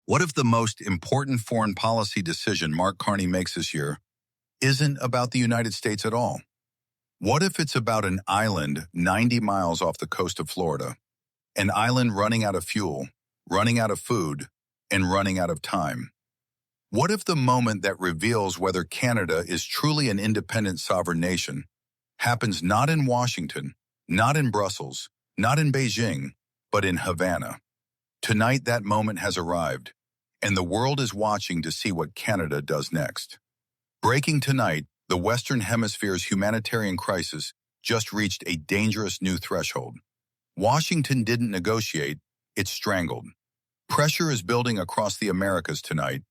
What if the most important foreign policy decision Mark Carney makes this year isn't about the United States at all? What if it's about an island 90 miles off the coast of Florida, an island running out of fuel, running out of food, and running out of time? What if the moment that reveals whether Canada is truly an independent sovereign nation happens not in Washington, not in Brussels, not in Beijing, but in Havana? Tonight that moment has arrived, and the world is watching to see what Canada does next. Breaking tonight, the Western Hemisphere's humanitarian crisis just reached a dangerous new threshold. Washington didn't negotiate, it strangled. Pressure is building across the Americas tonight.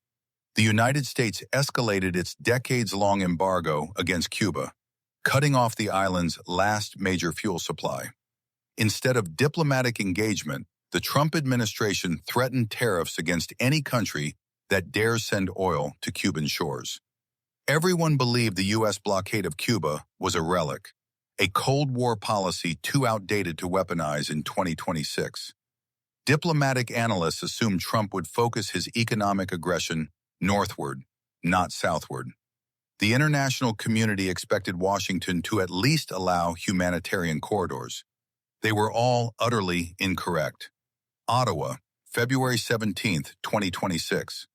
The United States escalated its decades-long embargo against Cuba, cutting off the island's last major fuel supply. Instead of diplomatic engagement, the Trump administration threatened tariffs against any country that dares send oil to Cuban shores. Everyone believed the U.S. blockade of Cuba was a relic, a Cold War policy too outdated to weaponize in 2026. Diplomatic analysts assumed Trump would focus his economic aggression northward, not southward. The international community expected Washington to at least allow humanitarian corridors. They were all utterly incorrect. Ottawa, February 17, 2026.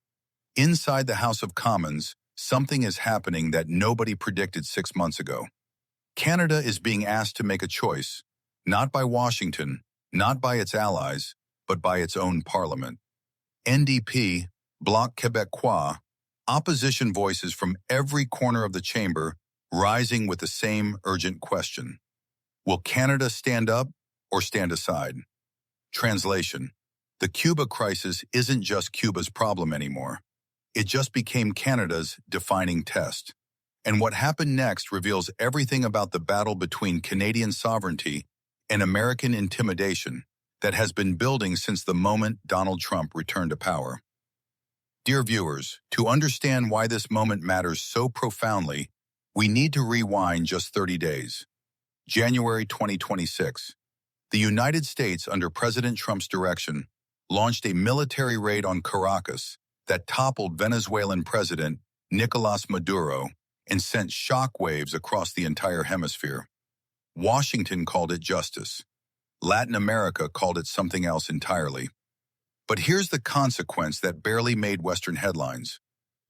Inside the House of Commons, something is happening that nobody predicted 6 months ago. Canada is being asked to make a choice, not by Washington, not by its allies, but by its own parliament. NDP, Bloc Québécois, opposition voices from every corner of the chamber rising with the same urgent question. Will Canada stand up or stand aside? Translation: the Cuba crisis isn't just Cuba's problem anymore. It just became Canada's defining test. And what happened next reveals everything about the battle between Canadian sovereignty and American intimidation that has been building since the moment Donald Trump returned to power. Dear viewers, to understand why this moment matters so profoundly, we need to rewind just 30 days. January 2026. The United States, under President Trump's direction, launched a military raid on Caracas that toppled Venezuelan President Nicolás Maduro and sent shockwaves across the entire hemisphere. Washington called it justice. Latin America called it something else entirely. But here's the consequence that barely made Western headlines.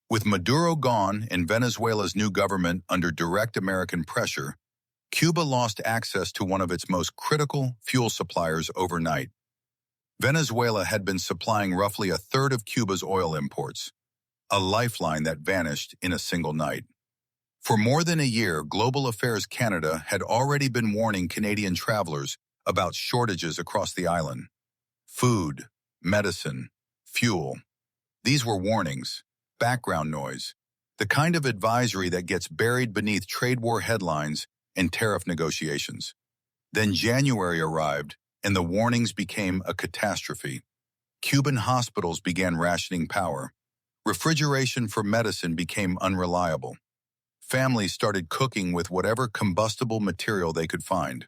With Maduro gone and Venezuela's new government under direct American pressure, Cuba lost access to one of its most critical fuel suppliers overnight. Venezuela had been supplying roughly a third of Cuba's oil imports, a lifeline that vanished in a single night. For more than a year, Global Affairs Canada had already been warning Canadian travelers about shortages across the island. Food, medicine, fuel. These were warnings, background noise, the kind of advisory that gets buried beneath trade war headlines and tariff negotiations. Then January arrived, and the warnings became a catastrophe. Cuban hospitals began rationing power. Refrigeration for medicine became unreliable. Families started cooking with whatever combustible material they could find.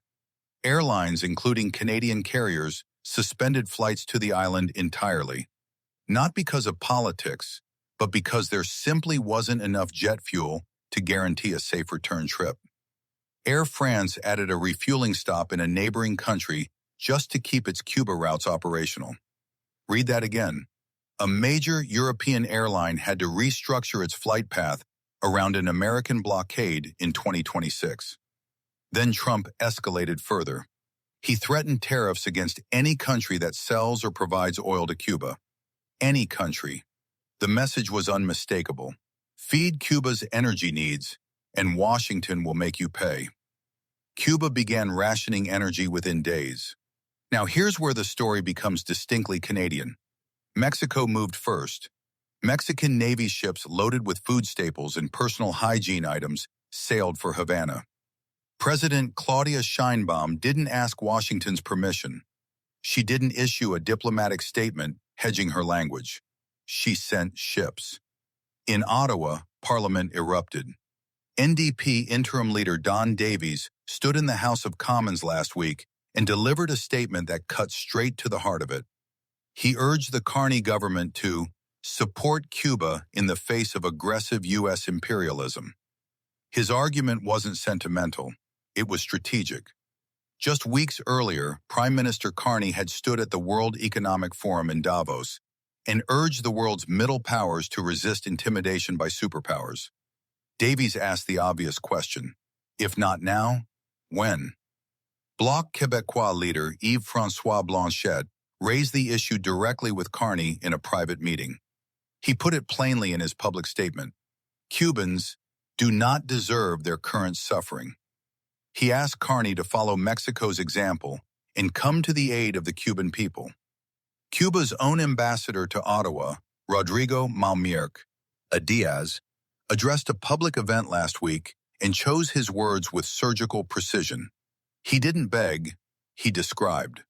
Airlines, including Canadian carriers, suspended flights to the island entirely. Not because of politics, but because there simply wasn't enough jet fuel to guarantee a safe return trip. Air France added a refueling stop in a neighboring country just to keep its Cuba routes operational. Read that again. A major European airline had to restructure its flight path around an American blockade in 2026. Then Trump escalated further. He threatened tariffs against any country that sells or provides oil to Cuba. Any country. The message was unmistakable. Feed Cuba's energy needs, and Washington will make you pay. Cuba began rationing energy within days. Now here's where the story becomes distinctly Canadian. Mexico moved first. Mexican Navy ships loaded with food staples and personal hygiene items sailed for Havana. President Claudia Sheinbaum didn't ask Washington's permission. She didn't issue a diplomatic statement hedging her language. She sent ships. In Ottawa, Parliament erupted. NDP interim leader Don Davies stood in the House of Commons last week and delivered a statement that cut straight to the heart of it. He urged the Carney government to support Cuba in the face of aggressive U.S. imperialism. His argument wasn't sentimental, it was strategic. Just weeks earlier, Prime Minister Carney had stood at the World Economic Forum in Davos and urged the world's middle powers to resist intimidation by superpowers. Davies asked the obvious question, if not now, when? Bloc Québécois leader Yves-François Blanchet raised the issue directly with Carney in a private meeting. He put it plainly in his public statement, Cubans do not deserve their current suffering. He asked Carney to follow Mexico's example and come to the aid of the Cuban people. Cuba's own ambassador to Ottawa, Rodrigo Malmirc, a Diaz, addressed a public event last week and chose his words with surgical precision. He didn't beg, he described.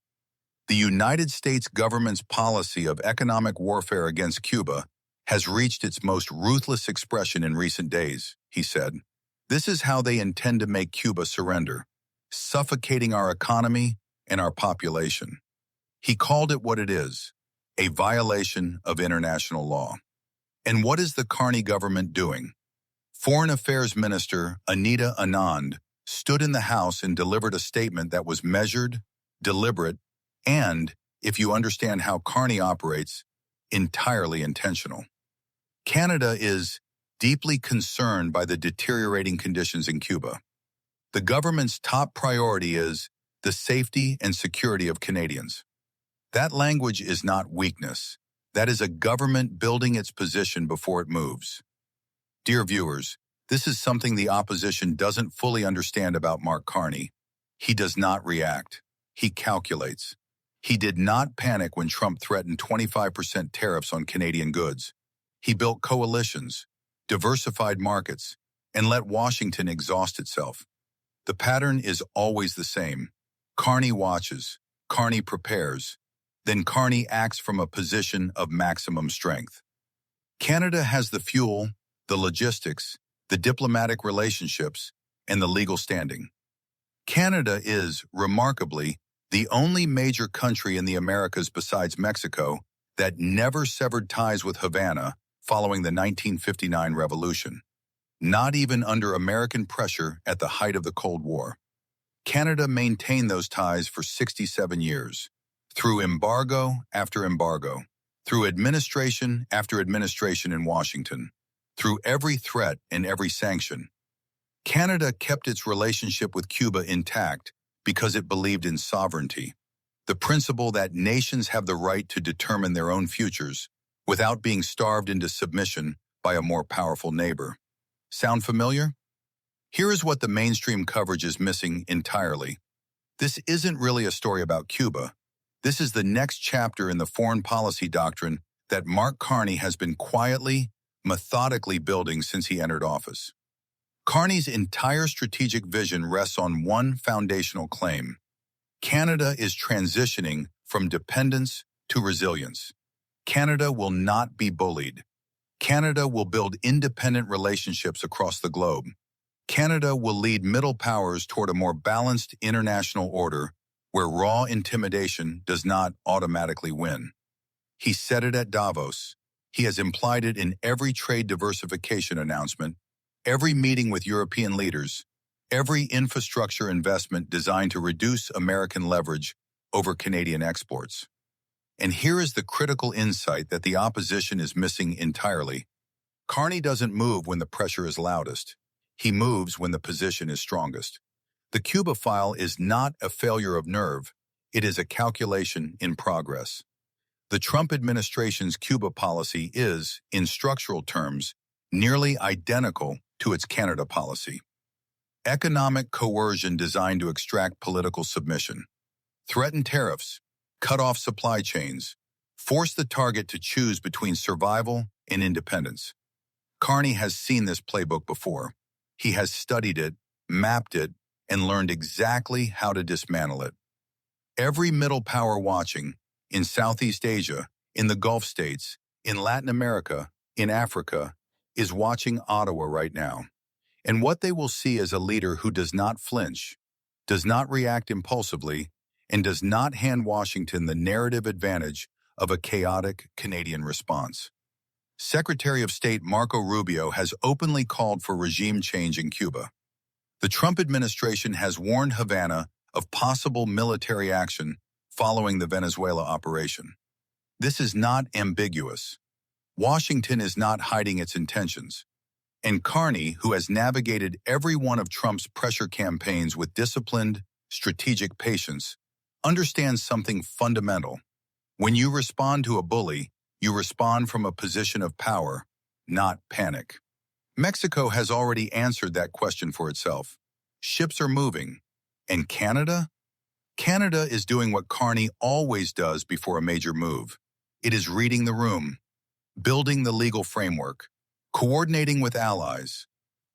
The United States government's policy of economic warfare against Cuba has reached its most ruthless expression in recent days, he said. This is how they intend to make Cuba surrender, suffocating our economy and our population. He called it what it is, a violation of international law. And what is the Carney government doing? Foreign Affairs Minister Anita Anand stood in the House and delivered a statement that was measured, deliberate, and, if you understand how Carney operates, entirely intentional. Canada is deeply concerned by the deteriorating conditions in Cuba. The government's top priority is the safety and security of Canadians. That language is not weakness. That is a government building its position before it moves. Dear viewers, this is something the opposition doesn't fully understand about Mark Carney. He does not react. He calculates. He did not panic when Trump threatened 25% tariffs on Canadian goods. He built coalitions, diversified markets, and let Washington exhaust itself. The pattern is always the same. Carney watches, Carney prepares, then Carney acts from a position of maximum strength. Canada has the fuel, the logistics, the diplomatic relationships, and the legal standing. Canada is, remarkably, the only major country in the Americas besides Mexico that never severed ties with Havana following the 1959 revolution, not even under American pressure at the height of the Cold War. Canada maintained those ties for 67 years, through embargo after embargo, through administration after administration in Washington, through every threat and every sanction. Canada kept its relationship with Cuba intact because it believed in sovereignty, the principle that nations have the right to determine their own futures without being starved into submission by a more powerful neighbor. Sound familiar? Here is what the mainstream coverage is missing entirely. This isn't really a story about Cuba. This is the next chapter in the foreign policy doctrine that Mark Carney has been quietly, methodically building since he entered office. Carney's entire strategic vision rests on one foundational claim. Canada is transitioning from dependence to resilience. Canada will not be bullied. Canada will build independent relationships across the globe. Canada will lead middle powers toward a more balanced international order where raw intimidation does not automatically win. He said it at Davos. He has implied it in every trade diversification announcement, every meeting with European leaders, every infrastructure investment designed to reduce American leverage over Canadian exports. And here is the critical insight that the opposition is missing entirely. Carney doesn't move when the pressure is loudest. He moves when the position is strongest. The Cuba file is not a failure of nerve. It is a calculation in progress. The Trump administration's Cuba policy is, in structural terms, nearly identical to its Canada policy. Economic coercion designed to extract political submission. Threaten tariffs. Cut off supply chains, force the target to choose between survival and independence. Carney has seen this playbook before. He has studied it, mapped it, and learned exactly how to dismantle it. Every middle power watching, in Southeast Asia, in the Gulf states, in Latin America, in Africa, is watching Ottawa right now. And what they will see is a leader who does not flinch, does not react impulsively, and does not hand Washington the narrative advantage of a chaotic Canadian response. Secretary of State Marco Rubio has openly called for regime change in Cuba. The Trump administration has warned Havana of possible military action following the Venezuela operation. This is not ambiguous. Washington is not hiding its intentions. And Carney, who has navigated every one of Trump's pressure campaigns with disciplined, strategic patience, understands something fundamental. When you respond to a bully, you respond from a position of power, not panic. Mexico has already answered that question for itself. Ships are moving. And Canada? Canada is doing what Carney always does before a major move. It is reading the room, building the legal framework, coordinating with allies,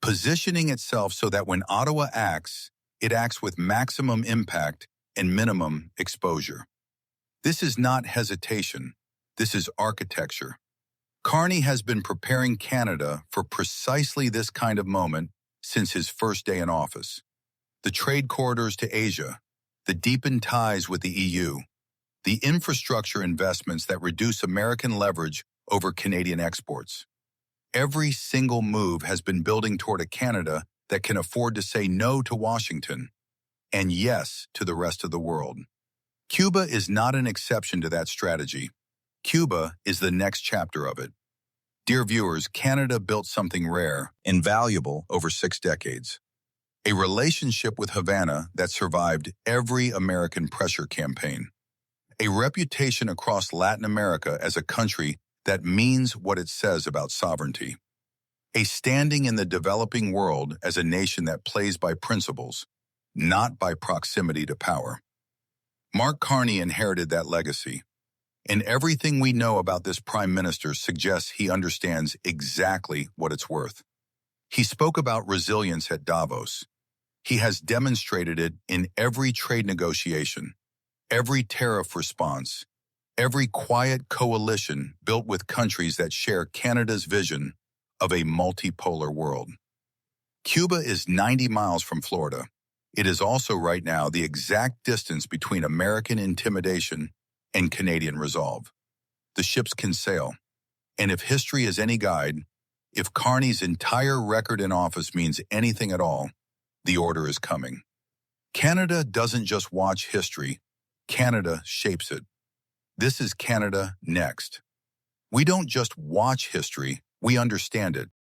positioning itself so that when Ottawa acts, it acts with maximum impact and minimum exposure. This is not hesitation. This is architecture. Carney has been preparing Canada for precisely this kind of moment since his first day in office. The trade corridors to Asia, the deepened ties with the EU, the infrastructure investments that reduce American leverage over Canadian exports. Every single move has been building toward a Canada that can afford to say no to Washington and yes to the rest of the world. Cuba is not an exception to that strategy. Cuba is the next chapter of it. Dear viewers, Canada built something rare and valuable over 6 decades. A relationship with Havana that survived every American pressure campaign. A reputation across Latin America as a country that means what it says about sovereignty. A standing in the developing world as a nation that plays by principles, not by proximity to power. Mark Carney inherited that legacy, and everything we know about this prime minister suggests he understands exactly what it's worth. He spoke about resilience at Davos. He has demonstrated it in every trade negotiation, every tariff response, every quiet coalition built with countries that share Canada's vision of a multipolar world. Cuba is 90 miles from Florida. It is also right now the exact distance between American intimidation and Canadian resolve. The ships can sail. And if history is any guide, if Carney's entire record in office means anything at all, the order is coming. Canada doesn't just watch history, Canada shapes it. This is Canada next. We don't just watch history, we understand it.